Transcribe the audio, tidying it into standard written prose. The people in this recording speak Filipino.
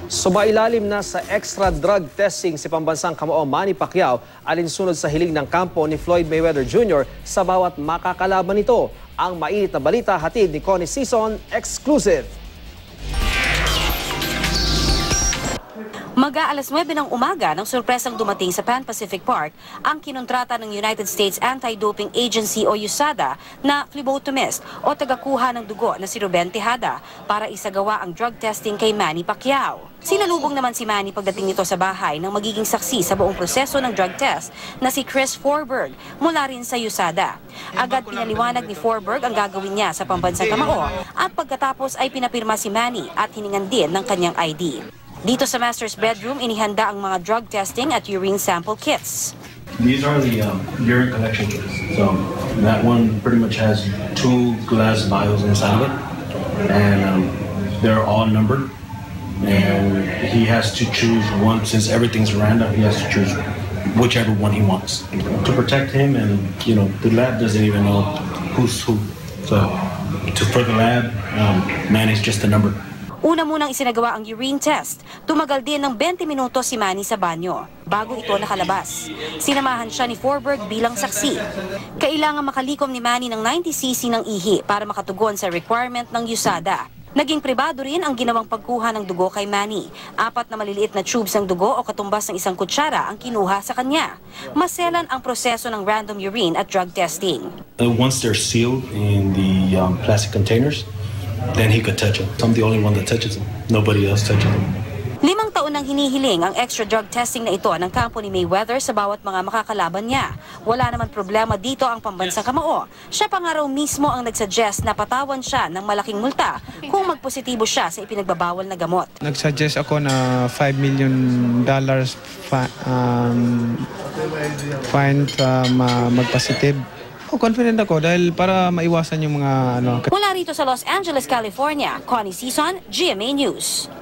Sumailalim na sa extra drug testing si pambansang kamao Manny Pacquiao alinsunod sa hiling ng kampo ni Floyd Mayweather Jr. sa bawat makakalaban nito. Ang mainit na balita hatid ni Connie Sison, exclusive. Mag-aalas 9 ng umaga nang sorpresang dumating sa Pan Pacific Park ang kinontrata ng United States Anti-Doping Agency o USADA na phlebotomist o tagakuha ng dugo na si Ruben Tejada para isagawa ang drug testing kay Manny Pacquiao. Sinalubong naman si Manny pagdating nito sa bahay ng magiging saksi sa buong proseso ng drug test na si Chris Forberg mula rin sa USADA. Agad pinaliwanag ni Forberg ang gagawin niya sa pambansang kamao at pagkatapos ay pinapirma si Manny at hiningan din ng kanyang ID. Dito sa master's bedroom, inihanda ang mga drug testing at urine sample kits. These are the urine collection kits. So that one pretty much has 2 glass vials inside of it, and they're all numbered. And he has to choose one, since everything's random. He has to choose whichever one he wants to protect him. And the lab doesn't even know who's who. So for the lab, Manny's just a number. Una munang isinagawa ang urine test. Tumagal din ng 20 minuto si Manny sa banyo bago ito nakalabas. Sinamahan siya ni Forberg bilang saksi. Kailangan makalikom ni Manny ng 90cc ng ihi para makatugon sa requirement ng USADA. Naging pribado rin ang ginawang pagkuha ng dugo kay Manny. 4 na maliliit na tubes ng dugo o katumbas ng 1 kutsara ang kinuha sa kanya. Maselan ang proseso ng random urine at drug testing. Once they're sealed in the plastic containers, then he could touch them. I'm the only one that touches them. Nobody else touches them. 5 taon nang hinihiling ang extra drug testing na ito ng kampo ni Mayweather sa bawat mga makakalaban niya. Wala naman problema dito ang pambansang kamao. Siya pa nga raw mismo ang nagsuggest na patawan siya ng malaking multa kung magpositibo siya sa ipinagbabawal na gamot. Nagsuggest ako na $5 million fine magpositive. Confident ako dahil para maiwasan yung mga Mula rito sa Los Angeles, California, Connie Sison, GMA News.